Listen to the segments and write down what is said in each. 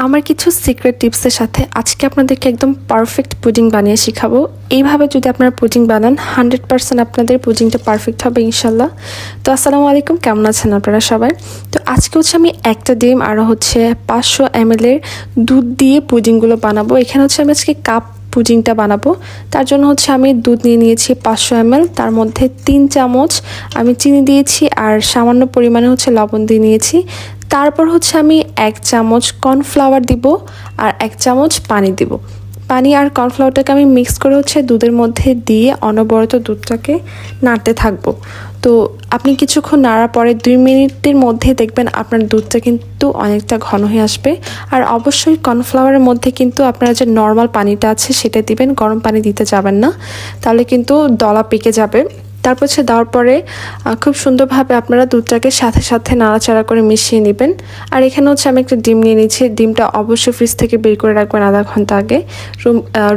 আমার কিছু সিক্রেট টিপসের সাথে আজকে আপনাদেরকে একদম পারফেক্ট পুডিং বানিয়ে শেখাবো। এইভাবে যদি আপনারা পুডিং বানান 100% আপনাদের পুডিংটা পারফেক্ট হবে ইনশাল্লাহ। তো আসসালামু আলাইকুম, কেমন আছেন আপনারা সবাই? তো আজকে হচ্ছে আমি একটা ডিম আর হচ্ছে 500 ml এর দুধ দিয়ে পুডিংগুলো বানাবো। এখানে হচ্ছে আমি আজকে কাপ পুডিংটা বানাবো। তার জন্য হচ্ছে আমি দুধ নিয়ে নিয়েছি 500 ml, তার মধ্যে 3 চামচ আমি চিনি দিয়েছি আর সামান্য পরিমাণে হচ্ছে লবণ দিয়ে নিয়েছি। তারপর হচ্ছে আমি 1 চামচ কর্নফ্লাওয়ার দিব আর 1 চামচ পানি দিব। পানি আর কর্নফ্লাওয়ারটাকে আমি মিক্স করে হচ্ছে দুধের মধ্যে দিয়ে অনবরত দুধটাকে নাড়তে থাকবো। তো আপনি কিছুক্ষণ নাড়ার পরে 2 মিনিটের মধ্যে দেখবেন আপনার দুধটা কিন্তু অনেকটা ঘন হয়ে আসবে। আর অবশ্যই কর্নফ্লাওয়ারের মধ্যে কিন্তু আপনারা যে নর্মাল পানিটা আছে সেটা দিবেন, গরম পানি দিতে যাবেন না, তাহলে কিন্তু দলা পেকে যাবে। তারপর হচ্ছে দেওয়ার পরে খুব সুন্দরভাবে আপনারা দুধটাকে সাথে সাথে নাড়াচাড়া করে মিশিয়ে নেবেন। আর এখানে হচ্ছে আমি একটা ডিম নিয়ে নিচ্ছি। ডিমটা অবশ্যই ফ্রিজ থেকে বের করে রাখবেন আধা ঘন্টা আগে,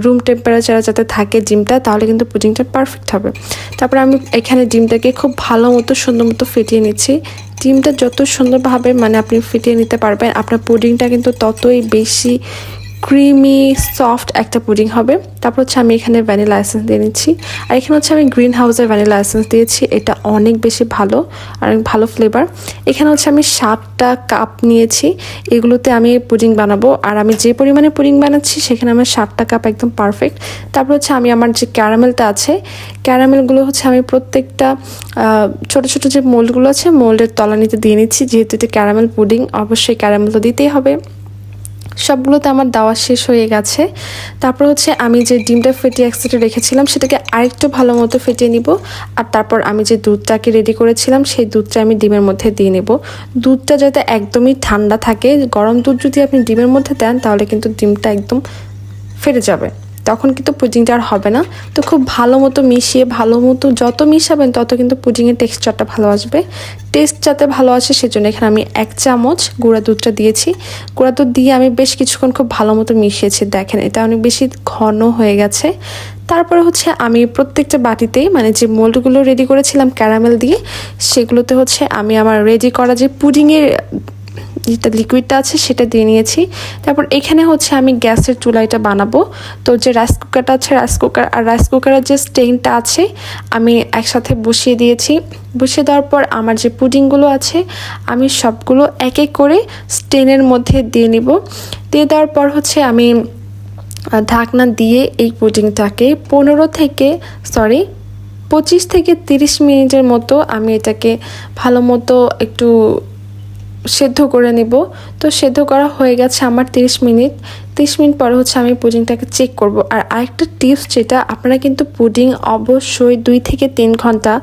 রুম টেম্পারেচারে যাতে থাকে ডিমটা, তাহলে কিন্তু পুডিংটা পারফেক্ট হবে। তারপরে আমি এখানে ডিমটাকে খুব ভালো মতো সুন্দর মতো ফেটিয়ে নিচ্ছি। ডিমটা যত সুন্দরভাবে আপনি ফেটিয়ে নিতে পারবেন, আপনার পুডিংটা কিন্তু ততই বেশি ক্রিমি সফট একটা পুডিং হবে। তারপর হচ্ছে আমি এখানে ভ্যানিলা এসেন্স দিয়ে নিচ্ছি। আর এখানে হচ্ছে আমি গ্রিন হাউসের ভ্যানিলা এসেন্স দিয়েছি, এটা অনেক বেশি ভালো আর অনেক ভালো ফ্লেভার। এখানে হচ্ছে আমি 7টা কাপ নিয়েছি, এগুলোতে আমি পুডিং বানাবো। আর আমি যে পরিমাণে পুডিং বানাচ্ছি সেখানে আমার 7টা কাপ একদম পারফেক্ট। তারপর হচ্ছে আমি আমার যে ক্যারামেলটা আছে, ক্যারামেলগুলো হচ্ছে আমি প্রত্যেকটা ছোট ছোট যে মোল্ডগুলো আছে মোল্ডের তলানিতে দিয়ে নিচ্ছি। যেহেতু এটা ক্যারামেল পুডিং, অবশ্যই ক্যারামেল তো দিতেই হবে। সবগুলোতে আমার দেওয়া শেষ হয়ে গেছে। তারপর হচ্ছে আমি যে ডিমটা ফেটিয়ে এক সাইডে রেখেছিলাম সেটাকে আরেকটু ভালো মতো ফেটিয়ে নিব। আর তারপর আমি যে দুধটাকে রেডি করেছিলাম সেই দুধটা আমি ডিমের মধ্যে দিয়ে নেব। দুধটা যাতে একদমই ঠান্ডা থাকে, গরম দুধ যদি আপনি ডিমের মধ্যে দেন তাহলে কিন্তু ডিমটা একদম ফেটে যাবে, তখন কিন্তু পুডিংটা আর হবে না। তো খুব ভালো মতো মিশিয়ে, ভালো মতো যত মিশাবেন তত কিন্তু পুডিংয়ের টেক্সচারটা ভালো আসবে। টেস্ট যাতে ভালো আসে সেজন্য এখানে আমি 1 চামচ গুঁড়া দুধটা দিয়েছি। গুঁড়া দুধ দিয়ে আমি বেশ কিছুক্ষণ খুব ভালো মতো মিশিয়েছি। দেখেন এটা অনেক বেশি ঘন হয়ে গেছে। তারপরে হচ্ছে আমি প্রত্যেকটা বাটিতেই যে মোল্ডগুলো রেডি করেছিলাম ক্যারামেল দিয়ে, সেগুলোতে হচ্ছে আমি আমার রেডি করা যে পুডিংয়ের যেটা লিকুইডটা আছে সেটা দিয়ে নিয়েছি। তারপর এখানে হচ্ছে আমি গ্যাসের চুলাইটা বানাবো। তো যে রাইস কুকারটা আছে, রাইস কুকারের যে স্টেইনটা আছে আমি একসাথে বসিয়ে দিয়েছি। বসিয়ে দেওয়ার পর আমার যে পুডিংগুলো আছে আমি সবগুলো এক এক করে স্টেইনের মধ্যে দিয়ে নিব। দিয়ে দেওয়ার পর হচ্ছে আমি ঢাকনা দিয়ে এই পুডিংটাকে 25 থেকে 30 মিনিটের মতো আমি এটাকে ভালো মতো একটু সেদ্ধ করে নেব। তো সেদ্ধ করা হয়ে গেছে আমার 30 মিনিট। 30 মিনিট পরে হচ্ছে আমি পুডিংটাকে চেক করব। আর আরেকটা টিপস, যেটা আপনারা কিন্তু পুডিং অবশ্যই 2 থেকে 3 ঘন্টা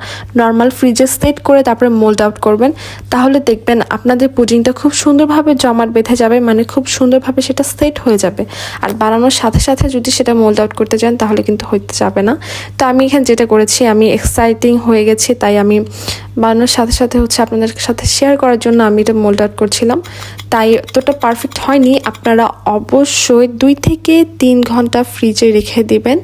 নর্মাল ফ্রিজে সেট করে তারপরে মোল্ড আউট করবেন, তাহলে দেখবেন আপনাদের পুডিংটা খুব সুন্দরভাবে জমাট বেঁধে যাবে, খুব সুন্দরভাবে সেটা সেট হয়ে যাবে। আর বানানোর সাথে সাথে যদি সেটা মোল্ড আউট করতে যান তাহলে কিন্তু হইতে যাবে না। তো আমি এখানে যেটা করেছি, আমি এক্সাইটিং হয়ে গেছি, তাই আমি বানানোর সাথে সাথে হচ্ছে আপনাদের সাথে শেয়ার করার জন্য আমি এটা মোল্ড আউট করছিলাম। তাই এতটা পারফেক্ট হয়নি। আপনারা অবশ্যই 2 থেকে 3 ঘন্টা ফ্রিজে রেখে দিবেন।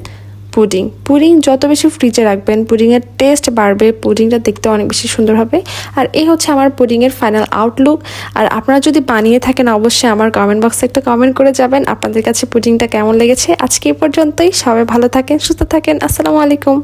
পুডিং যত বেশি ফ্রিজে রাখবেন পুডিংয়ের টেস্ট বাড়বে, পুডিংটা দেখতে অনেক বেশি সুন্দর হবে। আর এই হচ্ছে আমার পুডিংয়ের ফাইনাল আউটলুক। আর আপনারা যদি বানিয়ে থাকেন অবশ্যই আমার কমেন্ট বক্সে একটা কমেন্ট করে যাবেন আপনাদের কাছে পুডিংটা কেমন লেগেছে। আজকে এই পর্যন্তই, সবাই ভালো থাকেন, সুস্থ থাকেন, আসসালামু আলাইকুম।